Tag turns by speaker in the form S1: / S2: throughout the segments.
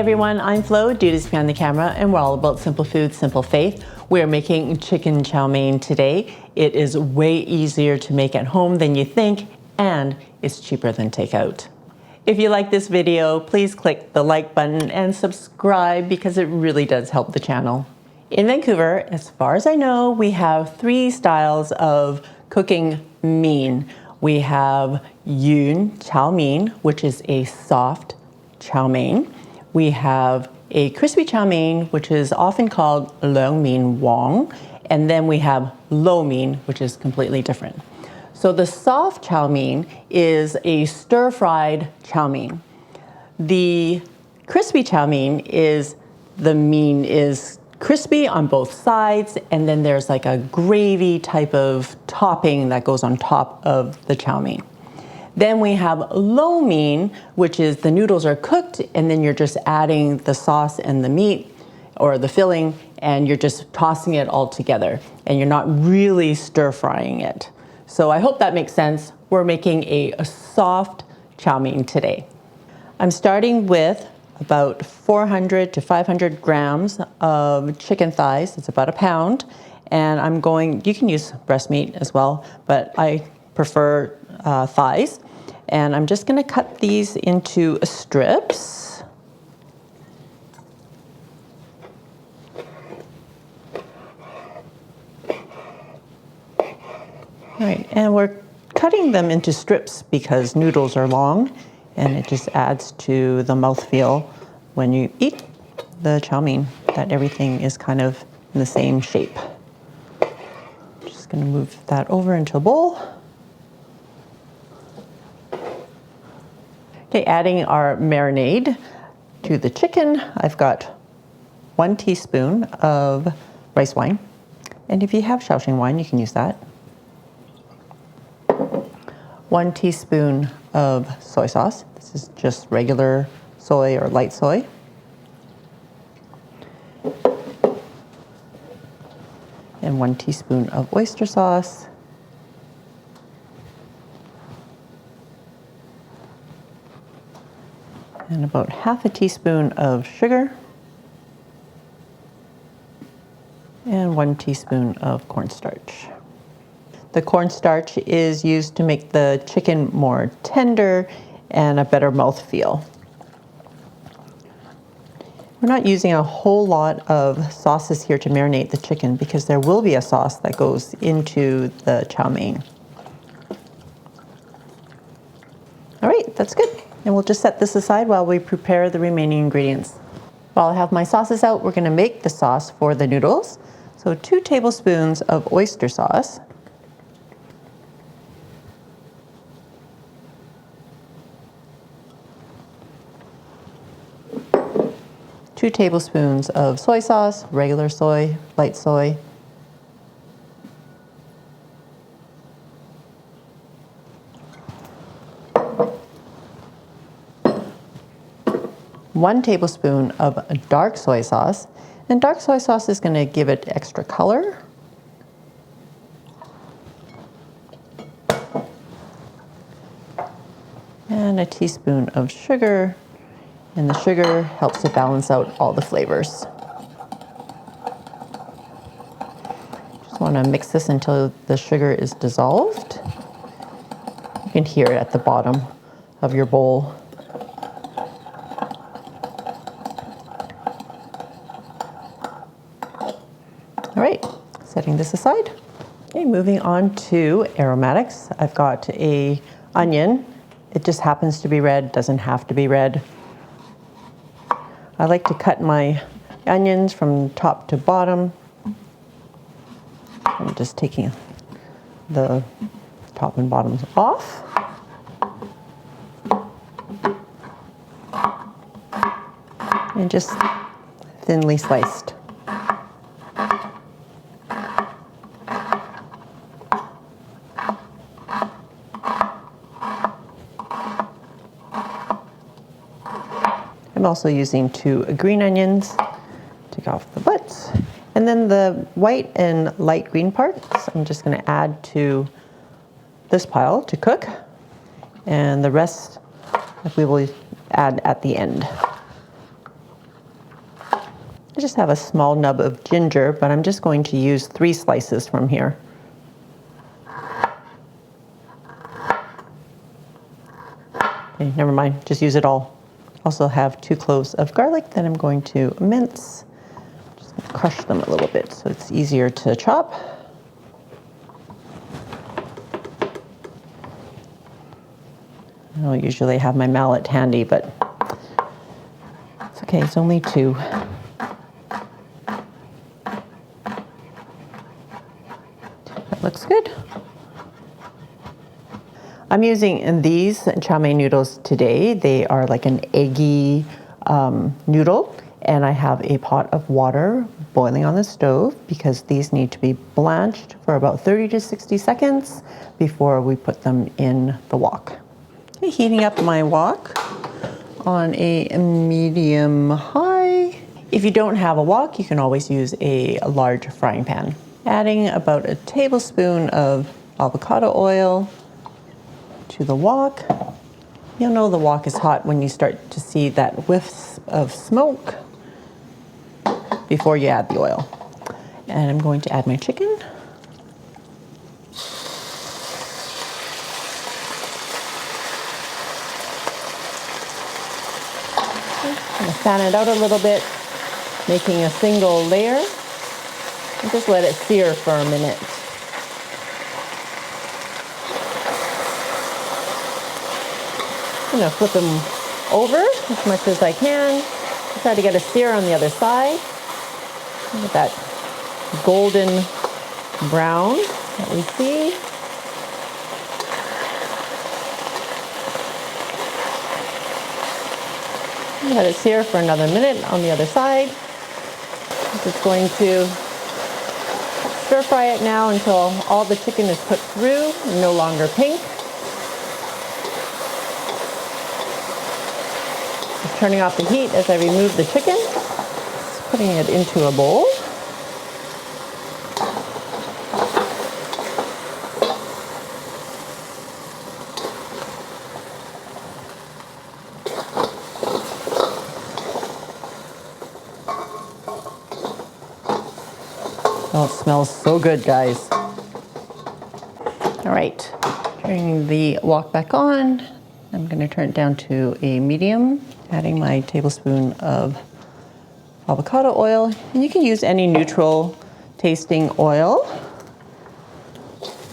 S1: everyone, I'm Flo, Duties Behind the Camera, and we're all about simple food, simple faith. We're making chicken chow mein today. It is way easier to make at home than you think, and it's cheaper than takeout. If you like this video, please click the like button and subscribe because it really does help the channel. In Vancouver, as far as I know, we have 3 styles of cooking mein. We have yun chow mein, which is a soft chow mein. We have a crispy chow mein, which is often called leung mein wong. And then we have lo mein, which is completely different. So the soft chow mein is a stir-fried chow mein. The crispy chow mein is, the mein is crispy on both sides, and then there's like a gravy type of topping that goes on top of the chow mein. Then we have lo mein, which is the noodles are cooked and then you're just adding the sauce and the meat or the filling, and you're just tossing it all together and you're not really stir frying it. So I hope that makes sense. We're making a soft chow mein today. I'm starting with about 400 to 500 grams of chicken thighs. It's about a pound. And I'm going, you can use breast meat as well, but I prefer thighs. And I'm just gonna cut these into strips. All right, and we're cutting them into strips because noodles are long, and it just adds to the mouthfeel when you eat the chow mein, that everything is kind of in the same shape. Just gonna move that over into a bowl. Okay, adding our marinade to the chicken. I've got 1 teaspoon of rice wine. And if you have Shaoxing wine, you can use that. 1 teaspoon of soy sauce. This is just regular soy or light soy. And 1 teaspoon of oyster sauce. And about half a teaspoon of sugar. And 1 teaspoon of cornstarch. The cornstarch is used to make the chicken more tender and a better mouthfeel. We're not using a whole lot of sauces here to marinate the chicken because there will be a sauce that goes into the chow mein. All right, that's good. And we'll just set this aside while we prepare the remaining ingredients. While I have my sauces out, we're gonna make the sauce for the noodles. So 2 tablespoons of oyster sauce. 2 tablespoons of soy sauce, regular soy, light soy. 1 tablespoon of dark soy sauce. And dark soy sauce is going to give it extra color. And a teaspoon of sugar. And the sugar helps to balance out all the flavors. Just want to mix this until the sugar is dissolved. You can hear it at the bottom of your bowl. All right, setting this aside. Okay, moving on to aromatics. I've got an onion. It just happens to be red, doesn't have to be red. I like to cut my onions from top to bottom. I'm just taking the top and bottoms off. And just thinly sliced. I'm also using 2 green onions. Take off the butts. And then the white and light green parts, I'm just going to add to this pile to cook. And the rest we will add at the end. just have a small nub of ginger, but I'm just going to use 3 slices from here. Okay, never mind, just use it all. Also have 2 cloves of garlic that I'm going to mince. Just crush them a little bit so it's easier to chop. I don't usually have my mallet handy, but it's okay, it's only 2. That looks good. I'm using these chow mein noodles today. They are like an eggy noodle, and I have a pot of water boiling on the stove because these need to be blanched for about 30 to 60 seconds before we put them in the wok. Okay, heating up my wok on a medium high. If you don't have a wok, you can always use a large frying pan. Adding about a tablespoon of avocado oil to the wok. You'll know the wok is hot when you start to see that whiffs of smoke before you add the oil. And I'm going to add my chicken. I'm going to fan it out a little bit, making a single layer, and just let it sear for a minute. I'm going to flip them over as much as I can. Try to get a sear on the other side. Look at that golden brown that we see. Let it sear for another minute on the other side. I'm just going to stir fry it now until all the chicken is cooked through and no longer pink. Turning off the heat as I remove the chicken, just putting it into a bowl. Oh, it smells so good, guys. All right, turning the wok back on. I'm going to turn it down to a medium. Adding my tablespoon of avocado oil. And you can use any neutral tasting oil.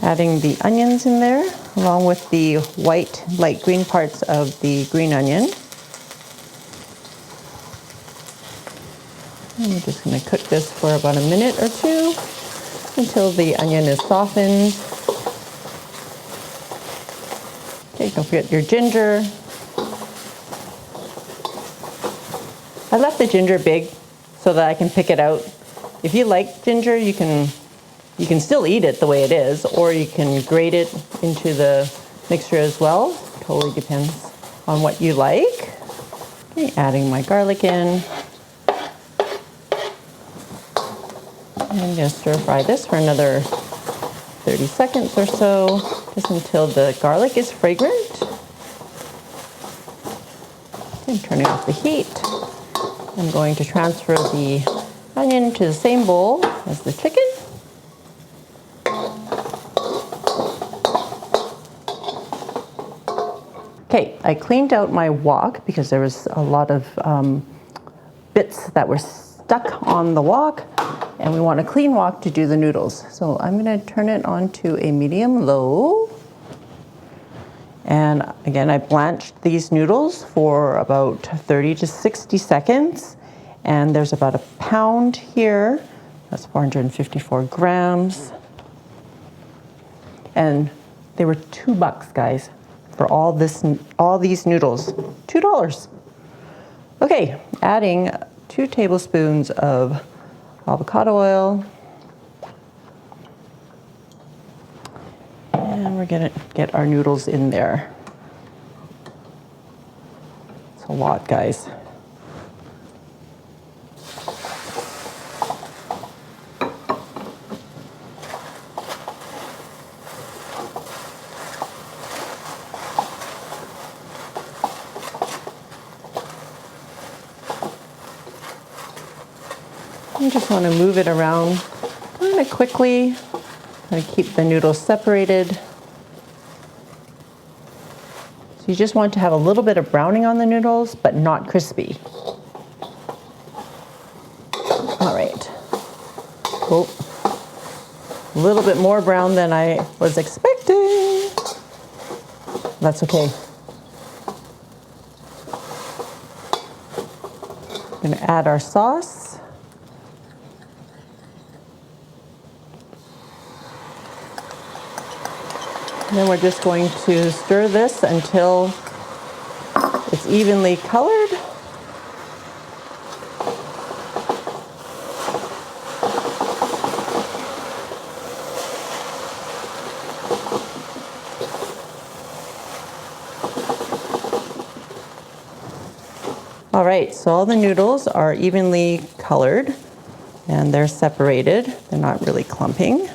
S1: Adding the onions in there, along with the white, light green parts of the green onion. And we're just going to cook this for about a minute or 2 until the onion is softened. Okay, don't forget your ginger. I left the ginger big so that I can pick it out. If you like ginger, you can still eat it the way it is, or you can grate it into the mixture as well. Totally depends on what you like. Okay, adding my garlic in. I'm going to stir fry this for another 30 seconds or so, just until the garlic is fragrant. I'm turning off the heat. I'm going to transfer the onion to the same bowl as the chicken. Okay, I cleaned out my wok because there was a lot of bits that were stuck on the wok, and we want a clean wok to do the noodles. So I'm going to turn it on to a medium-low. And again, I blanched these noodles for about 30 to 60 seconds. And there's about a pound here. That's 454 grams. And they were $2, guys, for all these noodles. $2. Okay, adding 2 tablespoons of avocado oil. And we're gonna get our noodles in there. It's a lot, guys. You just want to move it around kind of quickly. Kind of keep the noodles separated. So you just want to have a little bit of browning on the noodles, but not crispy. All right. Oh, a little bit more brown than I was expecting. That's okay. I'm going to add our sauce. And then we're just going to stir this until it's evenly colored. All right, so all the noodles are evenly colored and they're separated. They're not really clumping.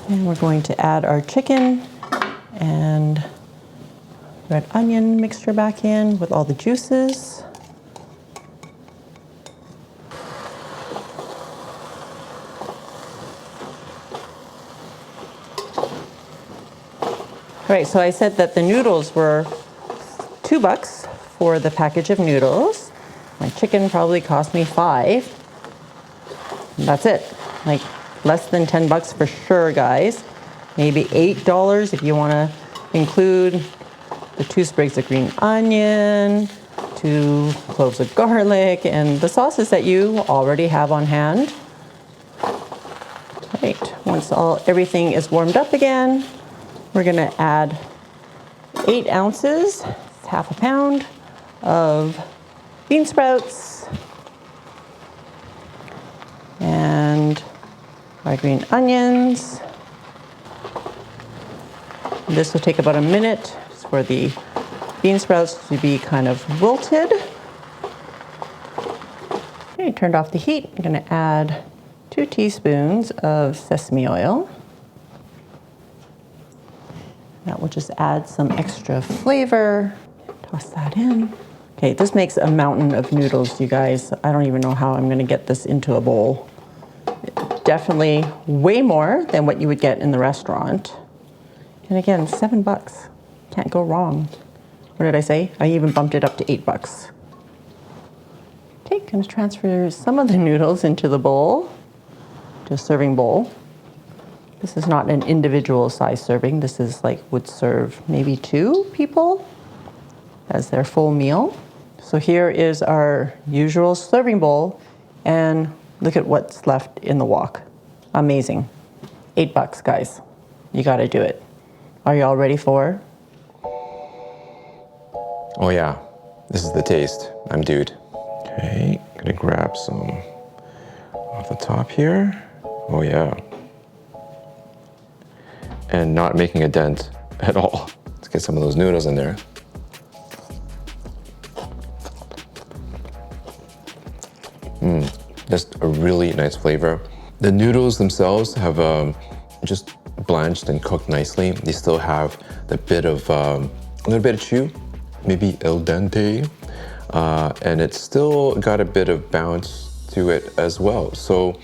S1: And we're going to add our chicken and red onion mixture back in with all the juices. All right, so I said that the noodles were $2 for the package of noodles. My chicken probably cost me $5. And that's it. Like less than $10 for sure, guys. Maybe $8 if you want to include the 2 sprigs of green onion, 2 cloves of garlic, and the sauces that you already have on hand. Right. Once everything is warmed up again, we're going to add 8 ounces, half a pound of bean sprouts and our green onions. This will take about a minute for the bean sprouts to be kind of wilted. Okay, turned off the heat. I'm going to add 2 teaspoons of sesame oil. That will just add some extra flavor. Toss that in. Okay, this makes a mountain of noodles, you guys. I don't even know how I'm going to get this into a bowl. Definitely way more than what you would get in the restaurant. And again, $7. Can't go wrong. What did I say? I even bumped it up to $8. Okay, going to transfer some of the noodles into the bowl, to a serving bowl. This is not an individual size serving. This is like would serve maybe 2 people as their full meal. So here is our usual serving bowl, and look at what's left in the wok. Amazing. $8, guys. You gotta do it. Are you all ready for?
S2: Oh yeah, this is the taste. I'm dude. Okay, gonna grab some off the top here. Oh yeah. And not making a dent at all. Let's get some of those noodles in there. Just a really nice flavor. The noodles themselves have just blanched and cooked nicely. They still have the bit of a little bit of chew, maybe al dente, and it's still got a bit of bounce to it as well. So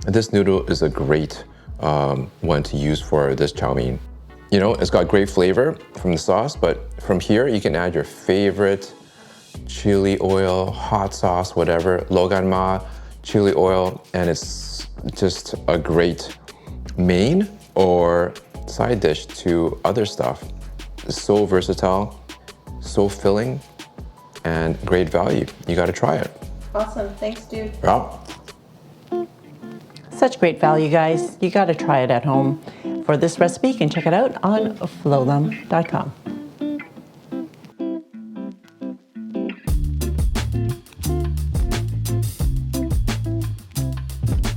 S2: this noodle is a great one to use for this chow mein. You know, it's got great flavor from the sauce, but from here you can add your favorite chili oil, hot sauce, whatever, logan ma, chili oil, and it's just a great main or side dish to other stuff. It's so versatile, so filling, and great value. You gotta try it.
S1: Awesome, thanks, dude.
S2: Yeah.
S1: Such great value, guys. You gotta try it at home. For this recipe, you can check it out on FLO'S.com.